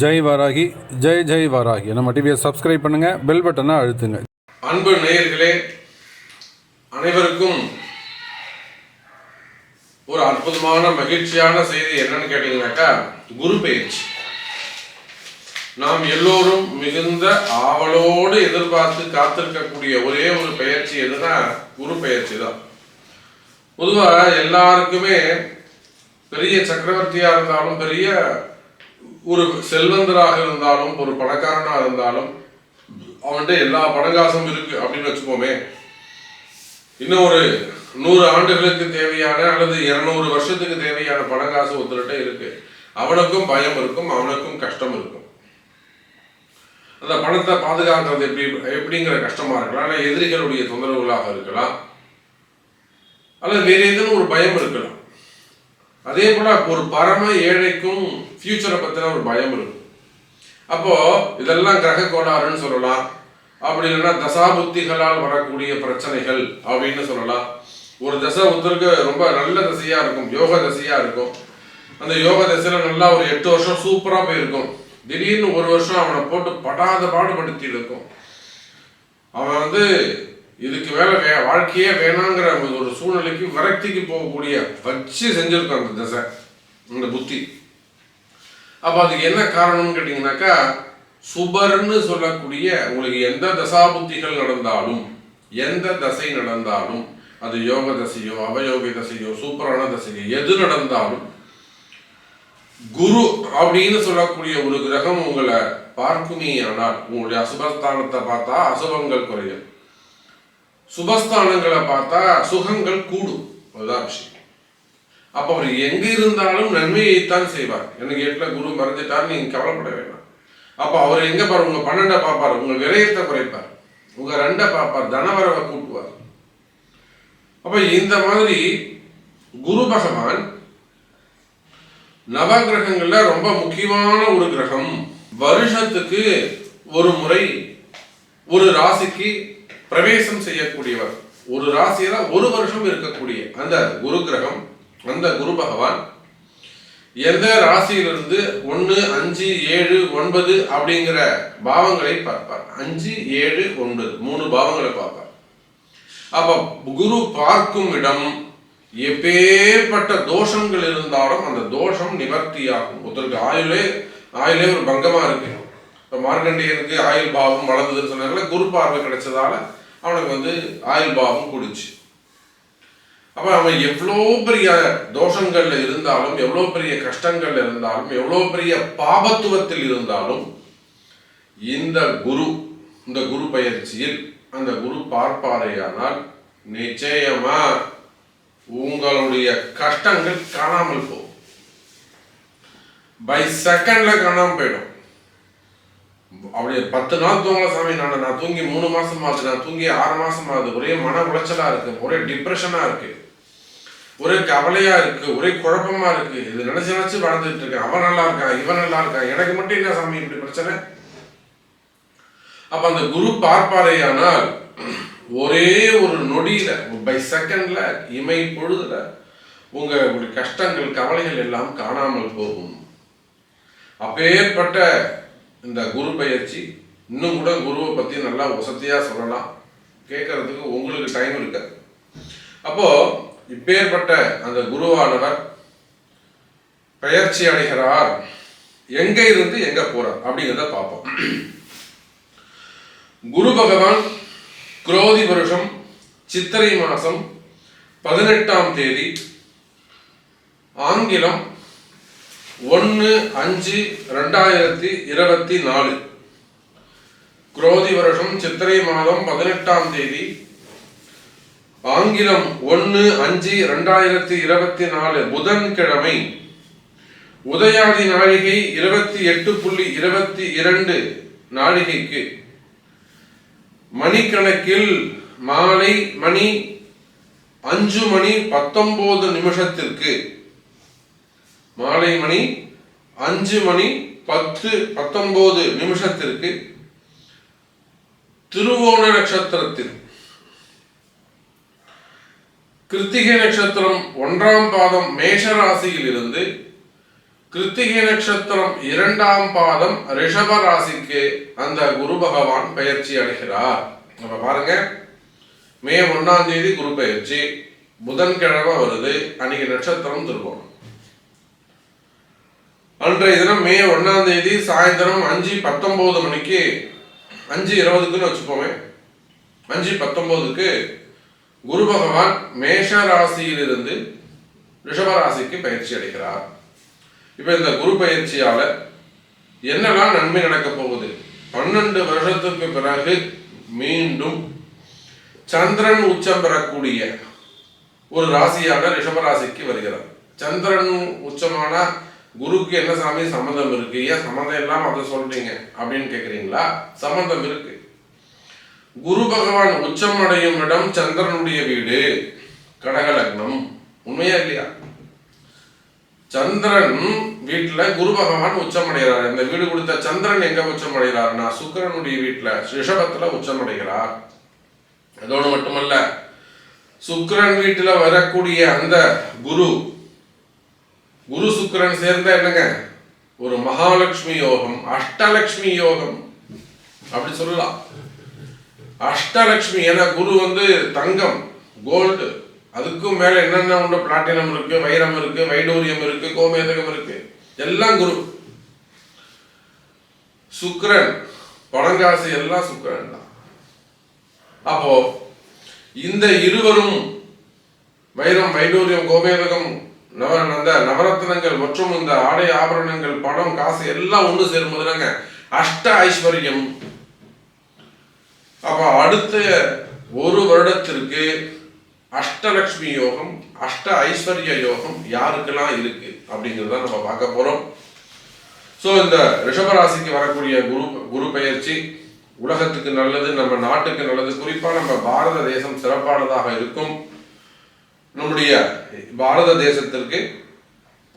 ஜெய் வாராகி, ஜெய் ஜெய் வாராகி. நம்ம டிவியை சப்ஸ்கிரைப் பண்ணுங்க, பெல் பட்டனை அழுத்துங்க. அன்பு நேயர்களே அனைவருக்கும் ஒரு அற்புதமான மகிழ்ச்சியான செய்தி என்னன்னு கேட்டீங்கன்னாக்கா, குரு பெயர்ச்சி. நாம் எல்லோரும் மிகுந்த ஆவலோடு எதிர்பார்த்து காத்திருக்கக்கூடிய ஒரே ஒரு பெயர்ச்சி எதுனா குரு பெயர்ச்சி தான். பொதுவாக எல்லாருக்குமே பெரிய சக்கரவர்த்தியா இருந்தாலும், பெரிய ஒரு செல்வந்தராக இருந்தாலும், ஒரு பணக்காரனாக இருந்தாலும், அவன்கிட்ட எல்லா பணங்காசும் இருக்கு அப்படின்னு வச்சுப்போமே. இன்னும் ஒரு 100 ஆண்டுகளுக்கு தேவையான அல்லது 200 வருஷத்துக்கு தேவையான பணங்காசு ஒருத்தர்கிட்ட இருக்கு. அவனுக்கும் பயம் இருக்கும், அவனுக்கும் கஷ்டம் இருக்கும். அந்த பணத்தை பாதுகாக்கிறது எப்படிங்கிற கஷ்டமா இருக்கலாம், அல்ல எதிரிகளுடைய தொந்தரவுகளாக இருக்கலாம், அல்லது வேற ஏதேனும் ஒரு பயம் இருக்கலாம். அதே போல ஒரு பரம ஏழைக்கும் ஃபியூச்சரை பத்தின ஒரு பயம் இருக்கும். அப்போ இதெல்லாம் கிரக கோளாறுன்னு சொல்லலாம், அப்படி இல்லைன்னா தசாபுத்திகளால் வரக்கூடிய பிரச்சனைகள் அப்படின்னு சொல்லலாம். ஒரு தசை ஒருத்தருக்கு ரொம்ப நல்ல தசையா இருக்கும், யோக தசையா இருக்கும். அந்த யோக தசையில நல்லா ஒரு 8 வருஷம் சூப்பரா போயிருக்கும். திடீர்னு ஒரு வருஷம் அவனை போட்டு படாத பாடுபடுத்தி இருக்கும். அவன் இதுக்கு மேல வாழ்க்கையே வேணாங்கிற ஒரு சூழ்நிலைக்கு விரக்திக்கு போகக்கூடிய வச்சு செஞ்சிருக்கும் அந்த தசை, அந்த புத்தி. அப்ப அதுக்கு என்ன காரணம்னு கேட்டீங்கன்னாக்கா, சுபர்னு சொல்லக்கூடிய உங்களுக்கு எந்த தசாபுத்திகள் நடந்தாலும், எந்த தசை நடந்தாலும், அது யோக தசையோ அவயோக தசையோ சூப்பரான தசையோ எது நடந்தாலும், குரு அப்படின்னு சொல்லக்கூடிய ஒரு கிரகம் உங்களை பார்க்குமே ஆனால் உங்களுடைய அசுபஸ்தானத்தை பார்த்தா அசுபங்கள் குறையும், சுபஸ்தானங்களை பார்த்தா சுகங்கள் கூடும். அதுதான் விஷயம். அப்ப அவர் எங்க இருந்தாலும் நன்மையைத்தான் செய்வார். எனக்கு 8ல குரு மறைஞ்சிட்டார், நீங்க கவலைப்பட வேண்டாம். அப்ப அவர் எங்க பாரு, உங்க 12 பார்ப்பார், உங்க விரயத்தை குறைப்பார், உங்க 2 பார்ப்பார், தனவரவை கூட்டுவார். அப்ப இந்த மாதிரி குரு பகவான் நவகிரகங்கள்ல ரொம்ப முக்கியமான ஒரு கிரகம். வருஷத்துக்கு ஒரு முறை ஒரு ராசிக்கு பிரவேசம் செய்யக்கூடியவர். ஒரு ராசியில ஒரு வருஷம் இருக்கக்கூடிய அந்த குரு கிரகம், அந்த குரு பகவான் எந்த ராசியிலிருந்து 1, 5, 7, 9 அப்படிங்கிற பாவங்களை பார்ப்பார். 5, 7, 9 3 பாவங்களை பார்ப்பார். அப்ப குரு பார்க்கும் இடம் எப்பேற்பட்ட தோஷங்கள் இருந்தாலும் அந்த தோஷம் நிவர்த்தியாகும். ஒருத்தருக்கு ஆயுளே ஒரு பங்கமா இருக்கு. இப்போ மார்கண்டேயனுக்கு ஆயுள் பாவம் வளர்ந்ததுன்னு சொன்னாங்களே, குரு பார்வை கிடைச்சதால அவனுக்கு ஆயுள் பாவம் கூடுச்சு. அப்ப அவன் எவ்வளோ பெரிய தோஷங்கள்ல இருந்தாலும், எவ்வளோ பெரிய கஷ்டங்கள்ல இருந்தாலும், எவ்வளோ பெரிய பாபத்துவத்தில் இருந்தாலும், இந்த குரு பயிற்சியில் அந்த குரு பார்ப்பாரையானால் நிச்சயமா உங்களுடைய கஷ்டங்கள் காணாமல் போகும். பை செகண்ட்ல காணாமல் போயிடும். அப்படி 10 நாள் தூங்கல சாமி, நான் தூங்கி 3 மாசம் ஆகுது, நான் தூங்கி 6 மாசம் ஆகுது, ஒரே மன உளைச்சலா இருக்கு, ஒரே டிப்ரெஷனா இருக்கு, ஒரே கவலையா இருக்கு, ஒரே குழப்பமா இருக்கு, இது நினைச்சு வாழ்ந்துட்டு இருக்கேன், அவன் நல்லா இருக்கான், இவன் நல்லா இருக்கான், எனக்கு மட்டும் என்ன சாமி இப்படி பிரச்சனை. அப்ப அந்த குரு பார்ப்பாரையானால் ஒரே ஒரு நொடியில, பை செகண்ட்ல, இமை பொழுதுல உங்களுடைய கஷ்டங்கள் கவலைகள் எல்லாம் காணாமல் போகும். அப்பேற்பட்ட இந்த குரு பயிற்சி, இன்னும் கூட குருவை பத்தி நல்லா வசதியா சொல்லலாம், கேட்கறதுக்கு உங்களுக்கு டைம் இருக்காது. அப்போ இப்பேற்பட்ட அந்த குருவானவர் பயிற்சி அடைகிறார், எங்க இருந்து எங்க போறார் அப்படிங்கிறத பார்ப்போம். குரு பகவான் குரோதி வருஷம் சித்திரை மாசம் 18ஆம் தேதி, ஆங்கிலம் 1/5/2024, குரோதி வருஷம் சித்திரை மாதம் 18ஆம் தேதி, ஆங்கிலம் 1/5/2024 புதன்கிழமை, உதயாதி நாழிகை 28:22 நாழிகைக்கு, மணிக்கணக்கில் மாலை மணி 5:19 மாலை மணி 5:10:19 திருவோண நட்சத்திரத்தில், கிருத்திகை நட்சத்திரம் 1ஆம் பாதம் மேஷ ராசியில் இருந்து கிருத்திகை நட்சத்திரம் 2ஆம் பாதம் ரிஷப ராசிக்கு அந்த குரு பகவான் பயிற்சி அடைகிறார். நம்ம பாருங்க, மே 1ஆம் தேதி குரு பயிற்சி, புதன்கிழமை வருது. அன்னைக்கு நட்சத்திரம் திருவோணம். அன்றைய தினம் மே 1ஆம் தேதி சாயந்தரம் 5:19 மணிக்கு, 5:20க்குன்னு வச்சுக்கோமே, 5:19க்கு குரு பகவான் மேஷ ராசியிலிருந்து ரிஷப ராசிக்கு பயிற்சி அடைகிறார். இப்ப இந்த குரு பயிற்சியால என்னெல்லாம் நன்மை நடக்க போகுது? 12 வருஷத்துக்கு பிறகு மீண்டும் சந்திரன் உச்சம் பெறக்கூடிய ஒரு ராசியான ரிஷப ராசிக்கு வருகிறார். சந்திரன் உச்சமான குருக்கு என்ன சாமி சம்பந்தம் இருக்கு? ஏன் சம்பந்தம் இல்லாம அதை சொல்றீங்க அப்படின்னு கேக்குறீங்களா? சம்பந்தம் இருக்கு. குரு பகவான் உச்சம் அடையும் இடம் சந்திரனுடைய வீடு, கடக லக்னம். உண்மையா இல்லையா? சந்திரன் வீட்டுல குரு பகவான் உச்சம் அடைகிறார். இந்த வீடு கொடுத்த சந்திரன் எங்க உச்சம் அடைகிறார்னா சுக்கிரனுடைய வீட்டுல ரிஷபத்துல உச்சம் அடைகிறார். அதோடு மட்டுமல்ல, சுக்கிரன் வீட்டுல வரக்கூடிய அந்த குரு சுக்கிரன் சேர்ந்த என்னங்க ஒரு மகாலட்சுமி யோகம், அஷ்டலட்சுமி யோகம் அப்படி சொல்லலாம். அஷ்டலட்சுமி ஏன்னா குரு தங்கம், கோல்டு, அதுக்கும் மேல என்னென்ன உண்டு, பிளாட்டினம் இருக்கு, வைரம் இருக்கு, வைடூரியம் இருக்கு, கோமேதகம் இருக்கு, எல்லாம் குரு. சுக்கிரன் பணங்காசு எல்லாம் சுக்கிரன் தான். அப்போ இந்த இருவரும் வைரம், வைடூரியம், கோமேதகம், நவரத்னங்கள் மற்றும் இந்த ஆடை ஆபரணங்கள், பணம், காசு எல்லாம் ஒன்று சேரும்போதுதாங்க அஷ்ட ஐஸ்வர்யம். அப்ப அடுத்த ஒரு வருடத்திற்கு அஷ்டலட்சுமி யோகம், அஷ்ட ஐஸ்வர்ய யோகம் யாருக்கெல்லாம் இருக்கு அப்படிங்கிறத நம்ம பார்க்க போறோம். ஸோ இந்த ரிஷபராசிக்கு வரக்கூடிய குரு பயிற்சி உலகத்துக்கு நல்லது, நம்ம நாட்டுக்கு நல்லது. குறிப்பா நம்ம பாரத தேசம் சிறப்பானதாக இருக்கும். நம்முடைய பாரத தேசத்திற்கு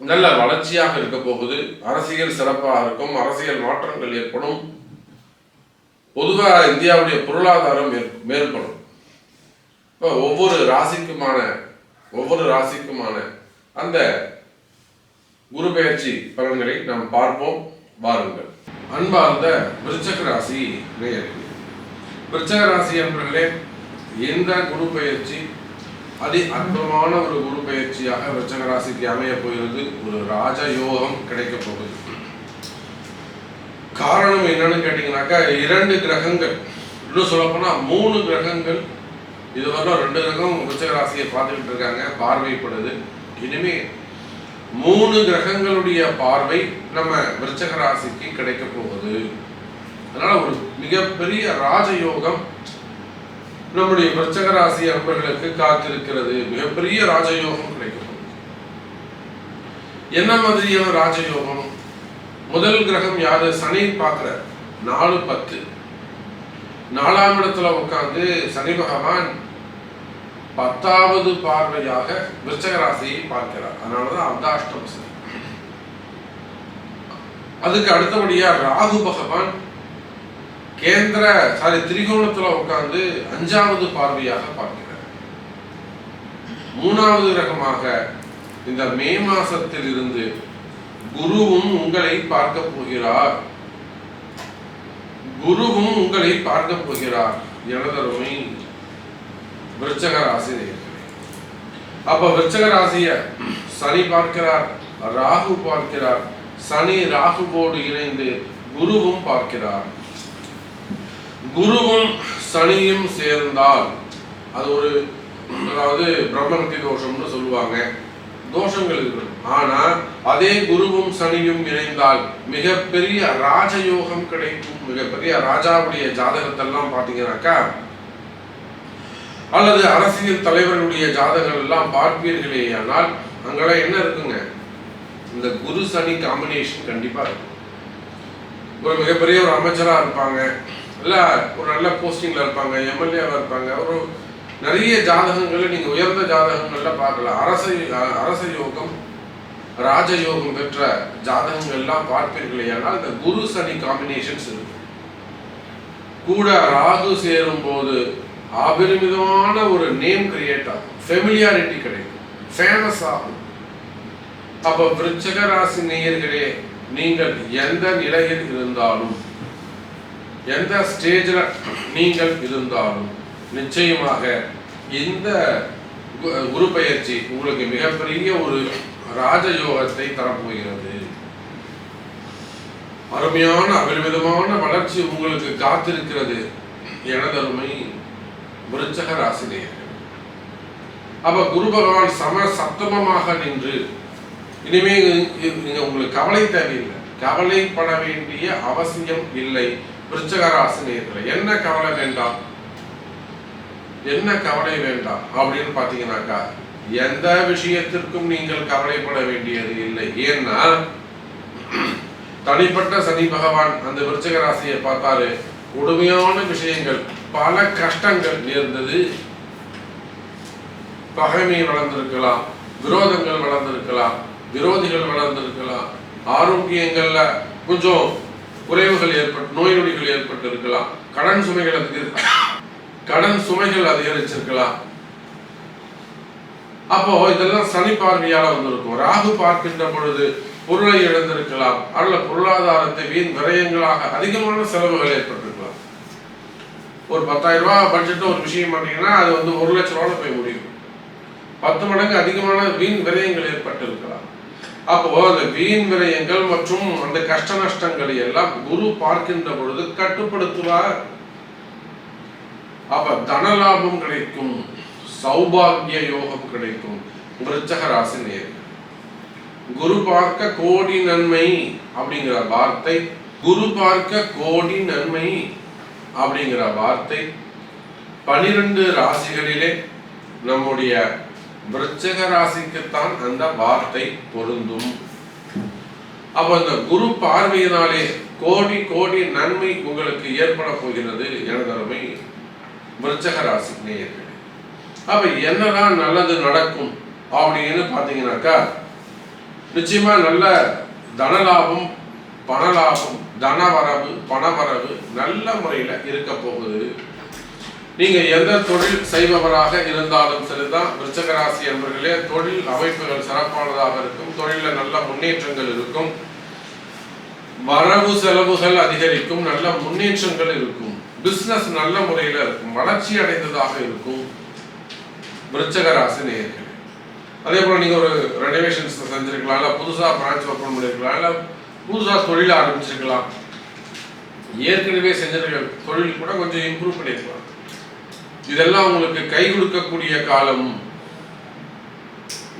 நல்ல வளர்ச்சியாக இருக்க போகுது. அரசியல் சிறப்பாக இருக்கும், அரசியல் மாற்றங்கள் ஏற்படும். பொதுவாக இந்தியாவுடைய பொருளாதாரம் மேற்படும். இப்போ ஒவ்வொரு ராசிக்குமான அந்த குரு பெயர்ச்சி பலன்களை நாம் பார்ப்போம். வாருங்கள். அன்பார்ந்த விருச்சக ராசி நேயர்களே, விருச்சக ராசி என்பவர்களே, எந்த குரு பெயர்ச்சி அதி அற்புதமான ஒரு குரு பயிற்சியாக விருச்சக ராசிக்கு அமைய போகிறது. ஒரு ராஜயோகம் கிடைக்க போகுது. காரணம் என்னன்னு கேட்டீங்கன்னாக்கா, 2 கிரகங்கள், இன்னும் சொல்ல போனா 3 கிரகங்கள், இதுவரைக்கும் 2 கிரகம் விருச்சக ராசியை பார்த்துக்கிட்டு இருக்காங்க, பார்வைப்படுது. இனிமே 3 கிரகங்களுடைய பார்வை நம்ம விருச்சக ராசிக்கு கிடைக்க போகுது. அதனால ஒரு மிகப்பெரிய ராஜயோகம் நம்முடைய விருச்சக ராசி அன்பர்களுக்கு காத்திருக்கிறது. மிகப்பெரிய ராஜயோகம் கிடைக்கும். என்ன மாதிரியான ராஜயோகம்? முதல் கிரகம் யாரு? சனி பார்க்கிற 4-10, 4ஆம் இடத்துல உட்கார்ந்து சனி பகவான் 10வது பார்வையாக விருச்சக ராசியை பார்க்கிறார். அதனாலதான் அர்த்தாஷ்டம சனி. அதுக்கு அடுத்தபடியா ராகு பகவான் திரிகோணத்துல உட்கார்ந்து 5வது பார்வையாக பார்க்கிறார். 3வது கிரகமாக இந்த மே மாசத்தில் இருந்து குருவும் உங்களை பார்க்க போகிறார். எனதருமை விருச்சக ராசி நேயர்களே, அப்ப விருச்சக ராசிய சனி பார்க்கிறார், ராகு பார்க்கிறார். சனி ராகுவோடு இணைந்து குருவும் பார்க்கிறார். குருவும் சனியும் சேர்ந்தால் அது ஒரு, அதாவது பிரம்மகத்தி தோஷம்னு சொல்லுவாங்க, தோஷங்கள் இருக்கு. ஆனா அதே குருவும் சனியும் இணைந்தால் மிகப்பெரிய ராஜயோகம் கிடைக்கும். மிகப்பெரிய ராஜாவுடைய ஜாதகத்தெல்லாம் பாத்தீங்கன்னாக்கா, அல்லது அரசியல் தலைவர்களுடைய ஜாதகங்கள் எல்லாம் பார்ப்பீர்களே, ஆனால் அங்கெல்லாம் என்ன இருக்குங்க, இந்த குரு சனி காம்பினேஷன் கண்டிப்பா இருக்கும். ஒரு மிகப்பெரிய ஒரு அமைச்சரா இருப்பாங்க, இல்ல ஒரு நல்ல போஸ்டிங்ல இருப்பாங்க, எம்எல்ஏவா இருப்பாங்க. ஒரு நிறைய ஜாதகங்களை நீங்க உயர்ந்த ஜாதகங்கள்ல பார்க்கலாம். அரச யோகம், ராஜயோகம் பெற்ற ஜாதகங்கள் எல்லாம் பார்ப்பீர்களே, ஆனால் இந்த குரு சனி காம்பினேஷன்ஸ் இருக்கு. கூட ராகு சேரும் போது அபரிமிதமான ஒரு நேம் கிரியேட் ஆகும், ஃபெமிலியாரிட்டி கிடைக்கும், ஃபேமஸ் ஆகும். அப்ப விருச்சிக ராசி நேயர்களே, நீங்கள் எந்த நிலையில் இருந்தாலும், எந்த ஸ்டேஜில் நீங்கள் இருந்தாலும், நிச்சயமாக இந்த குரு பயிற்சி உங்களுக்கு மிகப்பெரிய ஒரு ராஜயோகத்தை தரப்போகிறது. அருமையான அபரிமிதமான வளர்ச்சி உங்களுக்கு காத்திருக்கிறது எனதருமை விருச்சிக ராசி நேயர்களே. அப்ப குரு பகவான் சப்தமமாக நின்று இனிமே நீங்க உங்களுக்கு கவலை தேவையில்லை, கவலைப்பட வேண்டிய அவசியம் இல்லை. விருச்சிக ராசி நேயர்களே, என்ன கவலை வேண்டாம், என்ன கவலை வேண்டாம் அப்படின்னு பாத்தீங்கன்னாக்கா, எந்த விஷயத்திற்கும் நீங்கள் கவலைப்பட வேண்டியது இல்லை. ஏன்னா தனிப்பட்ட சனி பகவான் அந்த விருச்சிக ராசியை பார்த்தாரு, கொடுமையான விஷயங்கள், பல கஷ்டங்கள் நேர்ந்தது. பகைமை வளர்ந்திருக்கலாம், விரோதங்கள் வளர்ந்திருக்கலாம், விரோதிகள் வளர்ந்திருக்கலாம், ஆரோக்கியங்கள்ல கொஞ்சம் குறைவுகள் ஏற்பட்டு, நோய் நொடிகள் ஏற்பட்டு இருக்கலாம், கடன் சுமைகள் அதிகரிச்சிருக்கலாம். அப்போ இதெல்லாம் சனி பார்வையால வந்திருக்கும். ராகு பார்க்கின்ற பொழுது பொருளை இழந்திருக்கலாம், அல்ல பொருளாதாரத்தை வீண் விரயங்களாக அதிகமான செலவுகள் ஏற்பட்டிருக்கலாம். ஒரு 10,000 ரூபாய் பட்ஜெட் ஒரு விஷயம் பார்த்தீங்கன்னா அது வந்து 1 லட்சம் ரூபாய் போய் முடியும். 10 மடங்கு அதிகமான வீண் விரயங்கள் ஏற்பட்டிருக்கலாம். அப்போ அந்த வீண் விரயங்கள் மற்றும் அந்த கஷ்ட நஷ்டங்களை எல்லாம் குரு பார்க்கின்ற பொழுது கட்டுப்படுத்துவார். அப்ப தனலாபம் கிடைக்கும், சௌபாகிய யோகம் கிடைக்கும். விருச்சிக ராசி நேயர்களே, குரு பார்க்க கோடி நன்மை அப்படிங்கிற வார்த்தை, குரு பார்க்க கோடி நன்மை அப்படிங்கிற வார்த்தை 12 ராசிகளிலே நம்முடைய விருச்சிக ராசிக்குத்தான் அந்த வார்த்தை பொருந்தும். அப்ப அந்த குரு பார்வையினாலே கோடி கோடி நன்மை உங்களுக்கு ஏற்பட போகிறது எனதருமை விருச்சிக ராசி நேயர்களே. அப்ப என்னதான் நல்லது நடக்கும் அப்படின்னு பாத்தீங்கன்னாக்கா, நிச்சயமா நல்ல தனலாபம், பணலாபம், தனவரவு, பணவரவு நல்ல முறையில இருக்க போகுது. நீங்க எந்த தொழில் செய்பவராக இருந்தாலும் சரிதான் விருச்சிக ராசி என்பவர்களே, தொழில் அமைப்புகள் சிறப்பானதாக இருக்கும், தொழில நல்ல முன்னேற்றங்கள் இருக்கும், வரவு செலவுகள் அதிகரிக்கும், நல்ல முன்னேற்றங்கள் இருக்கும், பிசினஸ் நல்ல முறையில இருக்கும், வளர்ச்சி அடைந்ததாக இருக்கும் விருச்சிக ராசி நேயர்களே. அதே போல நீங்க ஒரு ரெனோவேஷன்ஸ் செஞ்சிருக்கலாம், இல்ல புதுசா பிரான்ச் ஓபன் பண்ணிருக்கலாம், இல்ல புதுசா தொழில் ஆரம்பிச்சிருக்கலாம், ஏற்கனவே செஞ்சிருக்க தொழில் கூட கொஞ்சம் இம்ப்ரூவ் பண்ணிருக்கலாம். இதெல்லாம் உங்களுக்கு கை கொடுக்கக்கூடிய காலம்.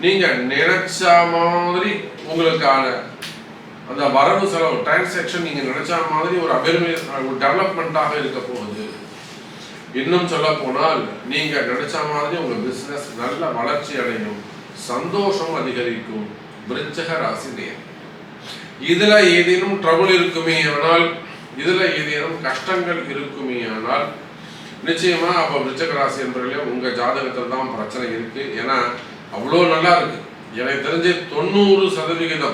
நீங்க நினைச்ச மாதிரி உங்களுக்கான அந்த வரவு செலவு டிரான்சாக்ஷன் நீங்க நினைச்ச மாதிரி ஒரு டெவலப்மெண்டாக இருக்க போகுது. இன்னும் சொல்ல போனால் நீங்க நினைச்ச மாதிரி உங்க பிசினஸ் நல்ல வளர்ச்சி அடையும், சந்தோஷம் அதிகரிக்கும். விருச்சிக ராசி நேயர்களே, இதுல ஏதேனும் ட்ரபிள் இருக்குமே ஆனால், இதுல ஏதேனும் கஷ்டங்கள் இருக்குமே ஆனால், நிச்சயமா அப்ப விருச்சிக ராசி என்பவர்களே உங்க ஜாதகத்தில் தான் பிரச்சனை இருக்கு. ஏன்னா அவ்வளோ நல்லா இருக்கு. எனக்கு தெரிஞ்சு 90%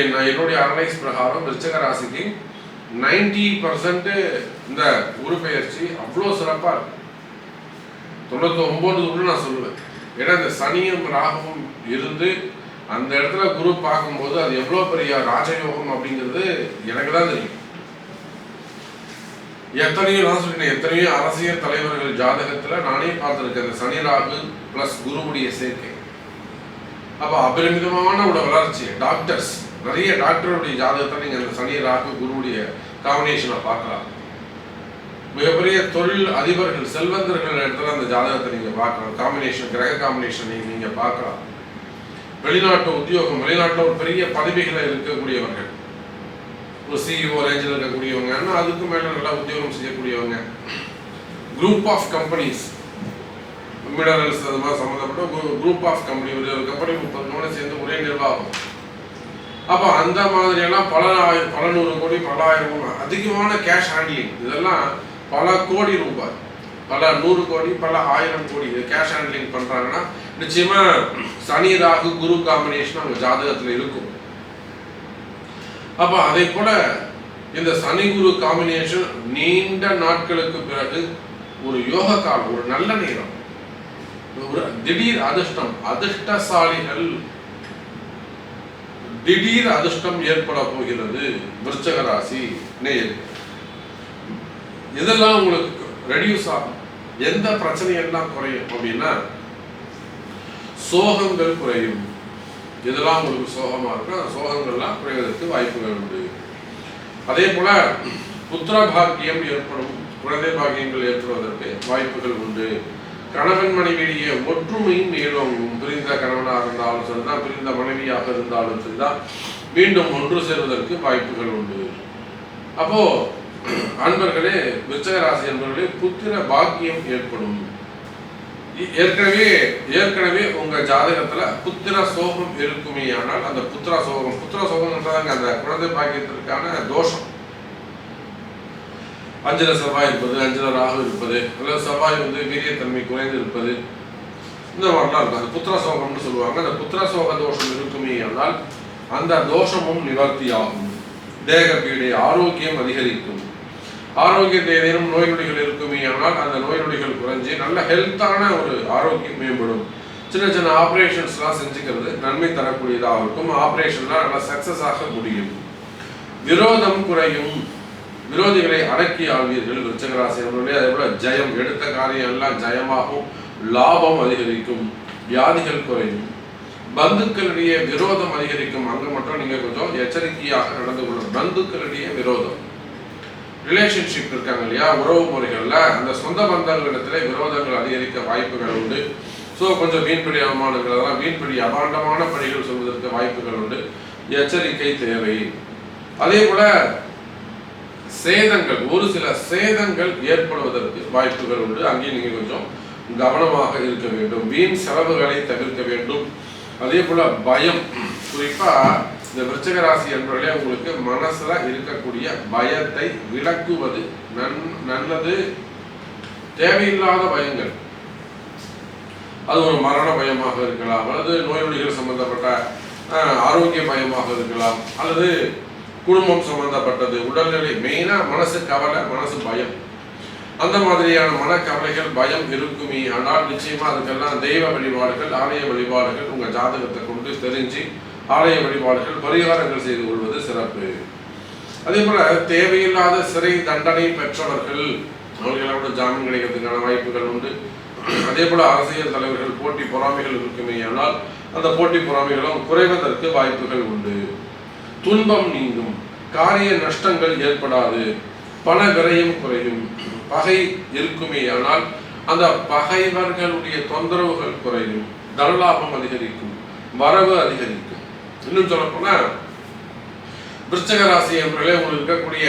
என்னுடைய அனலைஸ் பிரகாரம் விருச்சிக ராசிக்கு 90% இந்த குரு பெயர்ச்சி அவ்வளோ சிறப்பா இருக்கு. 99 நான் சொல்லுவேன். ஏன்னா இந்த சனியும் ராகுவும் இருந்து அந்த இடத்துல குரு பார்க்கும்போது அது எவ்வளோ பெரிய ராஜயோகம் அப்படிங்கிறது எனக்கு தான் தெரியும். எத்தனையோ அரசியல் தலைவர்கள் ஜாதகத்துல நானே பார்த்திருக்கேன் இந்த சனி ராகு பிளஸ் குருவுடைய சேர்க்கை. அப்ப அபரிமிதமான ஒரு வளர்ச்சி. டாக்டர்ஸ், நிறைய டாக்டருடைய ஜாதகத்தை நீங்க அந்த சனி ராகு குருவுடைய காம்பினேஷனை பார்க்கலாம். மிகப்பெரிய தொழில் அதிபர்கள், செல்வந்தர்கள் இடத்துல அந்த ஜாதகத்தை நீங்க பார்க்கலாம். காம்பினேஷன், கிரக காம்பினேஷன் நீங்க பார்க்கலாம். வெளிநாட்டு உத்தியோகம், வெளிநாட்டில் ஒரு பெரிய பதவிகளை இருக்கக்கூடியவர்கள், ஒரு சிஇஓ ரேஞ்சில் இருக்கக்கூடியவங்க, அதுக்கு மேல நல்லா உத்தியோகம் செய்யக்கூடியவங்க, குரூப் ஆஃப் கம்பெனிஸ், மினரல்ஸ் அது மாதிரி சம்மந்தப்பட்ட குரூப் ஆஃப் கம்பெனி, ஒரு கம்பெனி 30 சேர்ந்து ஒரே நிர்வாகம். அப்போ அந்த மாதிரியெல்லாம் பல 100 கோடி, பல 1000 கோடி அதிகமான கேஷ் ஹேண்ட்லிங், இதெல்லாம் பல கோடி ரூபாய், பல 100 கோடி, பல 1000 கோடி கேஷ் ஹேண்ட்லிங் பண்றாங்கன்னா நிச்சயமா சனி ராகு குரு காம்பினேஷன் அவங்க ஜாதகத்துல இருக்கும். அப்ப அதே போல இந்த சனி குரு காம்பினேஷன் நீண்ட நாட்களுக்கு பிறகு ஒரு யோக காலம், ஒரு நல்ல நேரம், ஒரு திடீர் அதிர்ஷ்டம், அதிர்ஷ்டசாலிகள் திடீர் அதிர்ஷ்டம் ஏற்பட போகிறது. விருச்சக ராசி நேயர், இதெல்லாம் உங்களுக்கு ரெடியூஸ் ஆகும். எந்த பிரச்சனை எல்லாம் குறையும் அப்படின்னா, சோகங்கள் குறையும். இதெல்லாம் உங்களுக்கு சோகமா இருக்கும், அந்த சோகங்கள்லாம் குறைவதற்கு வாய்ப்புகள் உண்டு. அதே போல புத்திர பாக்கியம் ஏற்படும், குழந்தை பாக்கியங்கள் ஏற்படுவதற்கு வாய்ப்புகள் உண்டு. கணவன் மனைவியிடையே ஒற்றுமையும் மேலோங்கும். பிரிந்த கணவனாக இருந்தாலும் சரிதான், பிரிந்த மனைவியாக இருந்தாலும் சரிதான், மீண்டும் ஒன்று சேர்வதற்கு வாய்ப்புகள் உண்டு. அப்போ அன்பர்களே, விருச்சிக ராசி அன்பர்களே, புத்திர பாக்கியம் ஏற்படும். ஏற்கனவே உங்க ஜாதகத்துல புத்திர சோகம் இருக்குமே, ஆனால் அந்த புத்திர சோகம் அந்த குழந்தை பாக்கியத்திற்கான தோஷம். 5ல செவ்வாய் இருப்பது, 5ல ராகு இருப்பது, அல்லது செவ்வாய் வீரியத்தன்மை குறைந்து இருப்பது, இந்த மாதிரிலாம் இருக்கும். அந்த புத்திர சோகம்னு சொல்லுவாங்க. அந்த புத்திர சோக தோஷம் இருக்குமே ஆனால் அந்த தோஷமும் நிவர்த்தியாகும். தேக பீடை, ஆரோக்கியம் அதிகரிக்கும். ஆரோக்கியத்தை ஏதேனும் நோய் நொடிகள் இருக்குமே ஆனால் அந்த நோய் நொடிகள் குறைஞ்சி நல்ல ஹெல்த்தான ஒரு ஆரோக்கியம் மேம்படும். சின்ன சின்ன ஆப்ரேஷன்ஸ்லாம் செஞ்சுக்கிறது நன்மை தரக்கூடியதாக இருக்கும். ஆப்ரேஷன்லாம் நல்லா சக்சஸ் ஆக முடியும். விரோதம் குறையும். விரோதிகளை அடக்கி ஆள்வீர்கள் விருச்சிக ராசி அன்பர்களே. அதே போல ஜெயம், எடுத்த காரியம் எல்லாம் ஜெயமாகும். லாபம் அதிகரிக்கும். வியாதிகள் குறையும். பந்துக்களிடையே விரோதம் அதிகரிக்கும். அங்க மட்டும் நீங்க கொஞ்சம் எச்சரிக்கையாக நடந்து கொள்ளணும். பந்துக்களிடையே விரோதம், ரிலேஷன்ஷிப் இருக்காங்க இல்லையா, உறவு முறைகள்ல அந்த சொந்த பந்தங்களிடத்துல விரோதங்கள் அதிகரிக்க வாய்ப்புகள் உண்டு. ஸோ கொஞ்சம் வீண்படி அவமானங்கள், அதெல்லாம் வீண்படி அபாண்டமான பணிகள் சொல்வதற்கு வாய்ப்புகள் உண்டு. எச்சரிக்கை தேவை. அதே போல சேதங்கள், ஒரு சில சேதங்கள் ஏற்படுவதற்கு வாய்ப்புகள் உண்டு. அங்கேயும் நீங்க கொஞ்சம் கவனமாக இருக்க வேண்டும். வீண் செலவுகளை தவிர்க்க வேண்டும். அதே போல பயம், குறிப்பா இந்த விருச்சிக ராசி என்பவர்களே, உங்களுக்கு மனசுல இருக்கக்கூடிய பயத்தை விலக்குவது நல்லது. தேவையில்லாத பயங்கள், அது ஒரு மரண பயமாக இருக்கலாம், அல்லது நோய் நொடிகள் சம்பந்தப்பட்ட ஆரோக்கிய பயமாக இருக்கலாம், அல்லது குடும்பம் சம்பந்தப்பட்டது, உடல்நிலை, மெயினா மனசு கவலை, மனசு பயம், அந்த மாதிரியான மனக்கவலைகள், பயம் இருக்குமே ஆனால் நிச்சயமா அதுக்கெல்லாம் தெய்வ வழிபாடுகள், ஆலய வழிபாடுகள் உங்க ஜாதகத்தை கொண்டு தெரிஞ்சு ஆலய வழிபாடுகள், பரிகாரங்கள் செய்து கொள்வது சிறப்பு. அதே போல தேவையில்லாத சிறை தண்டனை பெற்றவர்கள், அவர்களோட ஜாமீன் கிடைக்கிறதுக்கான வாய்ப்புகள் உண்டு. அதே போல அரசியல் தலைவர்கள் போட்டி பொறாமைகள் இருக்குமே ஆனால் அந்த போட்டி பொறாமைகளும் குறைவதற்கு வாய்ப்புகள் உண்டு. துன்பம் நீங்கும். காரிய நஷ்டங்கள் ஏற்படாது. பண விரயம் குறையும். பகை இருக்குமே ஆனால் அந்த பகைவர்களுடைய தொந்தரவுகள் குறையும். தனலாபம் அதிகரிக்கும். வரவு அதிகரிக்கும். இன்னும் சொல்ல போனா விருச்சிக ராசி என்பவர்களே, உங்களுக்கு இருக்கக்கூடிய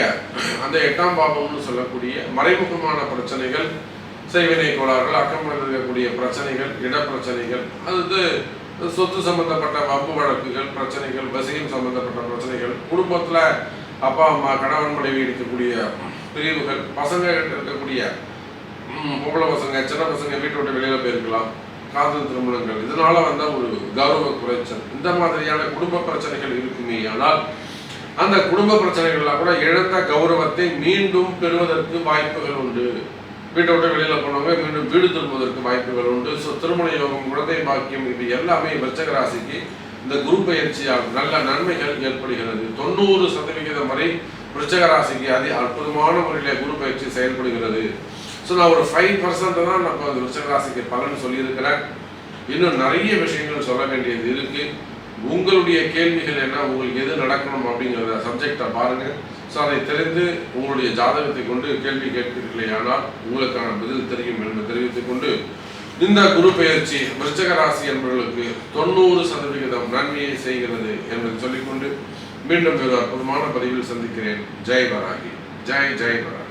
அந்த 8ஆம் பாவம்னு சொல்லக்கூடிய மறைமுகமான பிரச்சனைகள், செய்வினை கோளாறுகள், அக்கம்பல் இருக்கக்கூடிய பிரச்சனைகள், இடப்பிரச்சனைகள், அது சொத்து சம்பந்தப்பட்ட வம்பு வழக்குகள், பிரச்சனைகள், வசியம் சம்பந்தப்பட்ட பிரச்சனைகள், குடும்பத்துல அப்பா அம்மா கணவன் மனைவி இருக்கக்கூடிய பிரிவுகள், பசங்க இருக்கக்கூடிய பொம்பளை பசங்க, சின்ன பசங்க வீட்டை விட்டு வெளியில போயிருக்கலாம், காதல் திருமணங்கள், இதனால வந்த ஒரு கௌரவ குறைச்சல், இந்த மாதிரியான குடும்ப பிரச்சனைகள் இருக்குமே ஆனால் அந்த குடும்ப பிரச்சனைகள்லாம் கூட இழந்த கௌரவத்தை மீண்டும் பெறுவதற்கு வாய்ப்புகள் உண்டு. வீட்டை விட்டு வெளியில போனவங்க மீண்டும் வீடு திரும்புவதற்கு வாய்ப்புகள் உண்டு. ஸோ திருமண யோகம், குழந்தை பாக்கியம், இது எல்லாமே விருச்சிக ராசிக்கு இந்த குரு பயிற்சியால் நல்ல நன்மைகள் ஏற்படுகிறது. 90% வரை விருச்சிக ராசிக்கு அற்புதமான முறையில் குரு பயிற்சி செயல்படுகிறது. ஸோ நான் ஒரு 5% தான் நம்ம அந்த விருச்சிக ராசிக்கு பலன் சொல்லியிருக்கிறேன். இன்னும் நிறைய விஷயங்கள் சொல்ல வேண்டியது இருக்கு. உங்களுடைய கேள்விகள் என்ன, உங்களுக்கு எது நடக்கணும் அப்படிங்கிற சப்ஜெக்டை பாருங்க. ஸோ அதை தெரிந்து உங்களுடைய ஜாதகத்தை கொண்டு கேள்வி கேட்கிறீர்களே ஆனால் உங்களுக்கான பதில் தெரியும் என்று தெரிவித்துக் கொண்டு, இந்த குரு பெயர்ச்சி விருச்சிக ராசி என்பவர்களுக்கு 90% நன்மையை செய்கிறது என்பதை சொல்லிக்கொண்டு மீண்டும் ஒரு அற்புதமான பதிவில் சந்திக்கிறேன். ஜெய் வராகி. ஜெய் ஜெய் வராகி.